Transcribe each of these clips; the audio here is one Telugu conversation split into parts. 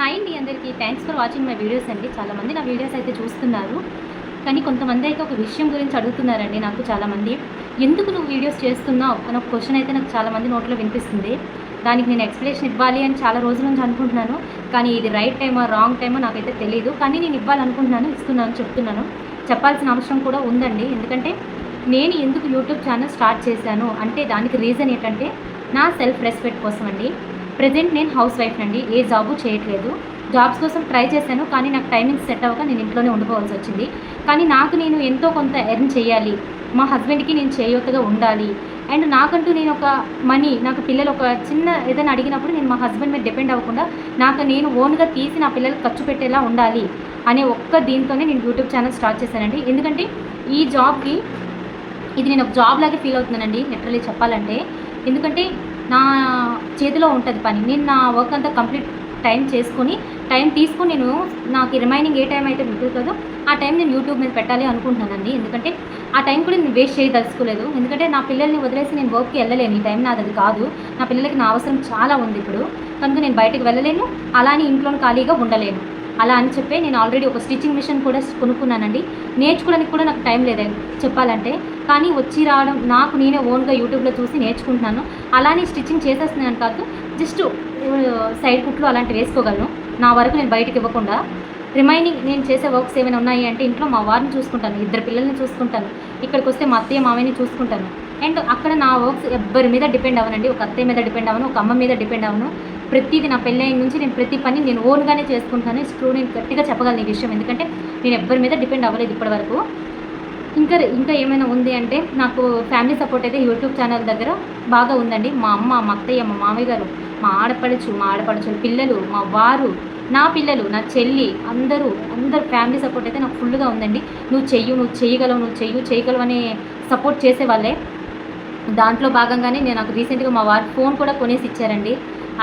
హాయ్ అండి అందరికీ thanks for watching my videos అండి. చాలామంది నా వీడియోస్ అయితే చూస్తున్నారు. కానీ కొంతమంది అయితే ఒక విషయం గురించి అడుగుతున్నారండి నాకు చాలామంది. ఎందుకు నువ్వు వీడియోస్ చేస్తున్నావు అని ఒక క్వశ్చన్ అయితే నాకు చాలామంది నోట్లో వినిపిస్తుంది. దానికి నేను ఎక్స్ప్లెనేషన్ ఇవ్వాలి అని చాలా రోజుల నుంచి అనుకుంటున్నాను. కానీ ఇది రైట్ టైమా రాంగ్ టైమా నాకైతే తెలియదు. కానీ నేను ఇవ్వాలనుకుంటున్నాను, ఇస్తున్నాను, చెప్తున్నాను. చెప్పాల్సిన అవసరం కూడా ఉందండి. ఎందుకంటే నేను ఎందుకు యూట్యూబ్ ఛానల్ స్టార్ట్ చేశాను అంటే దానికి రీజన్ ఏంటంటే నా సెల్ఫ్ రెస్పెక్ట్ కోసం అండి. ప్రజెంట్ నేను హౌస్ వైఫ్ అండి, ఏ జాబు చేయట్లేదు. జాబ్స్ కోసం ట్రై చేశాను, కానీ నాకు టైమింగ్స్ సెట్ అవ్వక నేను ఇంట్లోనే ఉండిపోవాల్సి వచ్చింది. కానీ నాకు నేను ఎంతో కొంత ఎర్న్ చేయాలి, మా హస్బెండ్కి నేను చేయూతగా ఉండాలి, అండ్ నాకంటూ నేను ఒక మనీ, నాకు పిల్లలు ఒక చిన్న ఏదైనా అడిగినప్పుడు నేను మా హస్బెండ్ మీద డిపెండ్ అవ్వకుండా నాకు నేను ఓన్గా తీసి నా పిల్లలకు ఖర్చు పెట్టేలా ఉండాలి అనే ఒక్క దీంతోనే నేను యూట్యూబ్ ఛానల్ స్టార్ట్ చేశానండి. ఎందుకంటే ఈ జాబ్కి ఇది నేను ఒక జాబ్ లాగే ఫీల్ అవుతున్నానండి లిటరలీ చెప్పాలంటే. ఎందుకంటే నా చేతిలో ఉంటుంది పని, నేను నా వర్క్ అంతా కంప్లీట్ టైం తీసుకొని నేను నాకు రిమైనింగ్ ఏ టైం అయితే మిగులుతుందో ఆ టైం నేను యూట్యూబ్ మీద పెట్టాలి అనుకుంటున్నానండి. ఎందుకంటే ఆ టైం కూడా నేను వేస్ట్ చేయదలుచుకోలేదు. ఎందుకంటే నా పిల్లల్ని వదిలేసి నేను వర్క్కి వెళ్ళలేను, ఈ టైం నాది అది కాదు. నా పిల్లలకి నా అవసరం చాలా ఉంది ఇప్పుడు, కనుక నేను బయటకు వెళ్ళలేను, అలానే ఇంట్లోనే ఖాళీగా ఉండలేను. అలా అని చెప్పి నేను ఆల్రెడీ ఒక స్టిచ్చింగ్ మిషన్ కూడా కొనుక్కున్నానండి. నేర్చుకోవడానికి కూడా నాకు టైం లేదు చెప్పాలంటే, కానీ వచ్చి రావడం నాకు నేనే ఓన్గా యూట్యూబ్లో చూసి నేర్చుకుంటున్నాను. అలానే స్టిచ్చింగ్ చేసేస్తున్నాను కాదు, జస్ట్ సైడ్ కుట్లు అలాంటివి వేసుకోగలను. నా వరకు నేను బయటకు ఇవ్వకుండా రిమైనింగ్ నేను చేసే వర్క్స్ ఏమైనా ఉన్నాయి అంటే ఇంట్లో మా వారిని చూసుకుంటాను, 2 పిల్లల్ని చూసుకుంటాను, ఇక్కడికి వస్తే మా అత్తయ్య మామయ్యని చూసుకుంటాను. అండ్ అక్కడ నా వర్క్స్ ఎవ్వరి మీద డిపెండ్ అవ్వనండి. ఒక అత్తయ్య మీద డిపెండ్ అవ్వను, ఒక అమ్మ మీద డిపెండ్ అవ్వను. ప్రతిదీ నా పెళ్ళైన నుంచి నేను ప్రతి పని నేను ఓన్గానే చేసుకుంటాను. స్ట్రూ నేను గట్టిగా చెప్పగలను ఈ విషయం, ఎందుకంటే నేను ఎవ్వరి మీద డిపెండ్ అవ్వలేదు ఇప్పటివరకు. ఇంకా ఏమైనా ఉంది అంటే నాకు ఫ్యామిలీ సపోర్ట్ అయితే యూట్యూబ్ ఛానల్ దగ్గర బాగా ఉందండి. మా అమ్మ, మా అత్తయ్య, మా మామయ్య గారు, మా ఆడపడుచుల పిల్లలు, మా వారు, నా పిల్లలు, నా చెల్లి, అందరూ ఫ్యామిలీ సపోర్ట్ అయితే నాకు ఫుల్గా ఉందండి. నువ్వు చేయగలవు అనే సపోర్ట్ చేసేవాళ్ళే. దాంట్లో భాగంగానే నాకు రీసెంట్గా మా వారు ఫోన్ కూడా కొనేసి ఇచ్చారండి.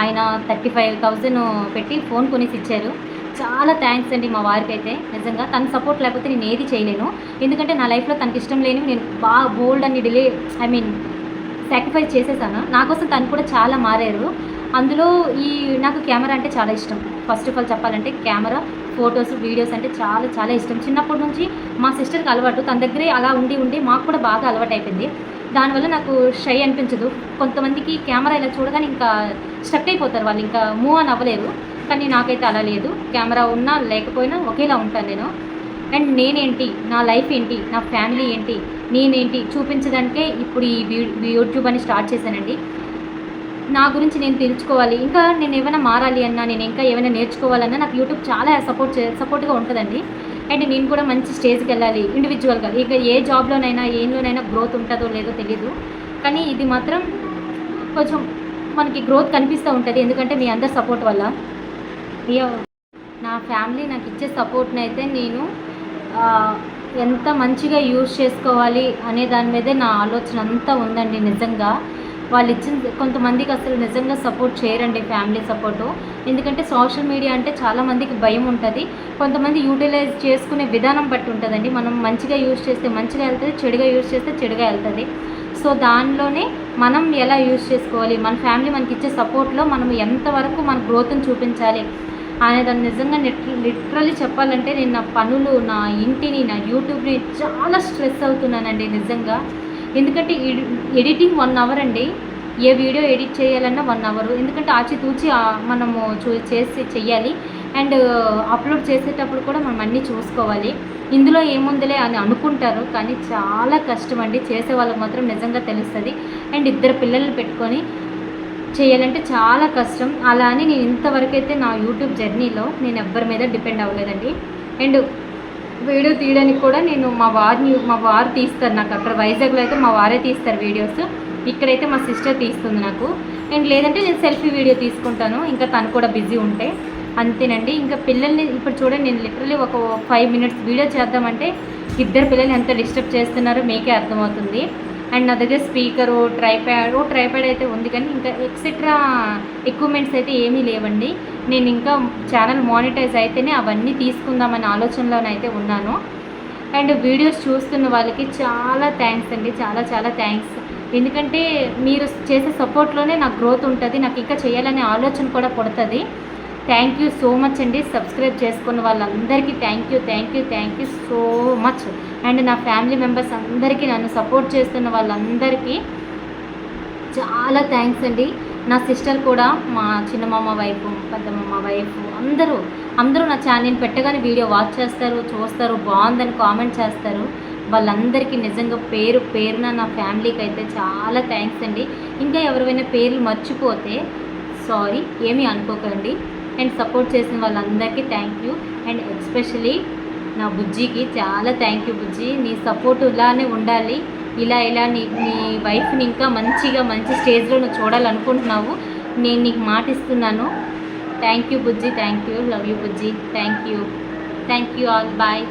ఆయన 35,000 పెట్టి ఫోన్ కొనేసి ఇచ్చారు. చాలా థ్యాంక్స్ అండి మా వారికి అయితే. నిజంగా తన సపోర్ట్ లేకపోతే నేను ఏది చేయలేను. ఎందుకంటే నా లైఫ్లో తనకి ఇష్టం లేనివి నేను బాగా బోల్డ్ అని సాక్రిఫైస్ చేసేసాను. నా కోసం తను కూడా చాలా మారారు. అందులో నాకు కెమెరా అంటే చాలా ఇష్టం. ఫస్ట్ ఆఫ్ ఆల్ చెప్పాలంటే కెమెరా, ఫొటోస్, వీడియోస్ అంటే చాలా చాలా ఇష్టం. చిన్నప్పటి నుంచి మా సిస్టర్కి అలవాటు, తన దగ్గరే అలా ఉండి మాకు కూడా బాగా అలవాటు అయిపోయింది. దానివల్ల నాకు షై అనిపించదు. కొంతమందికి కెమెరా ఇలా చూడగానే ఇంకా స్టక్ అయిపోతారు, వాళ్ళు ఇంకా మూవ్ అని అవ్వలేరు. కానీ నాకైతే అలా లేదు. కెమెరా ఉన్నా లేకపోయినా ఒకేలా ఉంటాను నేను. అండ్ నేనేంటి, నా లైఫ్ ఏంటి, నా ఫ్యామిలీ ఏంటి, నేనేంటి చూపించడానికే ఇప్పుడు ఈ యూట్యూబ్ అని స్టార్ట్ చేశానండి. నా గురించి నేను తెలుసుకోవాలి, ఇంకా నేను ఏమైనా మారాలి అన్నా, నేను ఇంకా ఏమైనా నేర్చుకోవాలన్నా నాకు యూట్యూబ్ చాలా సపోర్ట్గా ఉంటుందండి. అండ్ నేను కూడా మంచి స్టేజ్కి వెళ్ళాలి ఇండివిజువల్గా. ఇక ఏ జాబ్లోనైనా ఏంలోనైనా గ్రోత్ ఉంటుందో లేదో తెలీదు, కానీ ఇది మాత్రం కొంచెం మనకి గ్రోత్ కనిపిస్తూ ఉంటుంది. ఎందుకంటే మీ అందరి సపోర్ట్ వల్ల. నా ఫ్యామిలీ నాకు ఇచ్చే సపోర్ట్ని అయితే నేను ఎంత మంచిగా యూజ్ చేసుకోవాలి అనే దాని మీదే నా ఆలోచన అంతా ఉందండి. నిజంగా వాళ్ళు ఇచ్చిన కొంతమందికి అసలు నిజంగా సపోర్ట్ చేయరండి ఫ్యామిలీ సపోర్టు. ఎందుకంటే సోషల్ మీడియా అంటే చాలామందికి భయం ఉంటుంది. కొంతమంది యూటిలైజ్ చేసుకునే విధానం బట్టి ఉంటుందండి. మనం మంచిగా యూజ్ చేస్తే మంచిగా వెళ్తుంది, చెడుగా యూజ్ చేస్తే చెడుగా వెళ్తుంది. సో దానిలోనే మనం ఎలా యూజ్ చేసుకోవాలి, మన ఫ్యామిలీ మనకి ఇచ్చే సపోర్ట్లో మనం ఎంతవరకు మన గ్రోత్ని చూపించాలి అనేదాన్ని నిజంగా లిటరల్లీ చెప్పాలంటే నేను నా పనులు, నా ఇంటిని, నా యూట్యూబ్ని చాలా స్ట్రెస్ అవుతున్నానండి నిజంగా. ఎందుకంటే ఎడిటింగ్ 1 అవర్ అండి. ఏ వీడియో ఎడిట్ చేయాలన్నా 1 అవర్. ఎందుకంటే ఆచితూచి మనము చెయ్యాలి. అండ్ అప్లోడ్ చేసేటప్పుడు కూడా మనం అన్నీ చూసుకోవాలి. ఇందులో ఏముందిలే అని అనుకుంటారు, కానీ చాలా కష్టం అండి. చేసే వాళ్ళకి మాత్రం నిజంగా తెలుస్తుంది. అండ్ 2 పిల్లల్ని పెట్టుకొని చేయాలంటే చాలా కష్టం. అలా అని నేను ఇంతవరకు అయితే నా యూట్యూబ్ జర్నీలో నేను ఎవ్వరి మీద డిపెండ్ అవ్వలేదండి. అండ్ వీడియో తీయడానికి కూడా నేను మా వారు తీస్తారు నాకు. అక్కడ వైజాగ్లో అయితే మా వారే తీస్తారు వీడియోస్, ఇక్కడైతే మా సిస్టర్ తీస్తుంది నాకు. అండ్ లేదంటే నేను సెల్ఫీ వీడియో తీసుకుంటాను, ఇంకా తను కూడా బిజీ ఉంటే అంతేనండి. ఇంకా పిల్లల్ని ఇప్పుడు చూడండి, నేను లిటరలీ ఒక 5 మినిట్స్ వీడియో చేద్దామంటే 2 పిల్లలు ఎంత డిస్టర్బ్ చేస్తున్నారో మీకే అర్థమవుతుంది. అండ్ నా దగ్గర స్పీకరు, ట్రైప్యాడ్ అయితే ఉంది, కానీ ఇంకా ఎక్సెట్రా ఎక్విప్మెంట్స్ అయితే ఏమీ లేవండి. నేను ఇంకా ఛానల్ మానిటైజ్ అయితేనే అవన్నీ తీసుకుందామనే ఆలోచనలోనైతే ఉన్నాను. అండ్ వీడియోస్ చూస్తున్న వాళ్ళకి చాలా థ్యాంక్స్ అండి, చాలా చాలా థ్యాంక్స్. ఎందుకంటే మీరు చేసే సపోర్ట్లోనే నాకు గ్రోత్ ఉంటుంది, నాకు ఇంకా చేయాలనే ఆలోచన కూడా పడుతుంది. థ్యాంక్ యూ సో మచ్ అండి. సబ్స్క్రైబ్ చేసుకున్న వాళ్ళందరికీ thank you so much. And నా ఫ్యామిలీ మెంబర్స్ అందరికీ, నన్ను సపోర్ట్ చేస్తున్న వాళ్ళందరికీ చాలా థ్యాంక్స్ అండి. నా సిస్టర్ కూడా, మా చిన్నమామ వైఫ్, పెద్దమ్మ వైఫ్, అందరూ నా ఛానల్ పెట్టగానే వీడియో వాచ్ చేస్తారు, చూస్తారు, బాగుందని కామెంట్ చేస్తారు. వాళ్ళందరికీ నిజంగా పేరున నా ఫ్యామిలీకి అయితే చాలా థ్యాంక్స్ అండి. ఇంకా ఎవరైనా పేర్లు మర్చిపోతే సారీ, ఏమీ అనుకోకండి. అండ్ సపోర్ట్ చేసిన వాళ్ళందరికీ థ్యాంక్ యూ. అండ్ ఎస్పెషలీ నా బుజ్జికి చాలా థ్యాంక్ యూ. బుజ్జి, నీ సపోర్ట్ ఇలానే ఉండాలి. ఇలా నీ వైఫ్ని ఇంకా మంచి స్టేజ్లో నువ్వు చూడాలనుకుంటున్నావు. నేను నీకు మాట ఇస్తున్నాను. థ్యాంక్ యూ బుజ్జి, థ్యాంక్ యూ, లవ్ యూ బుజ్జి, థ్యాంక్ యూ ఆల్, బాయ్.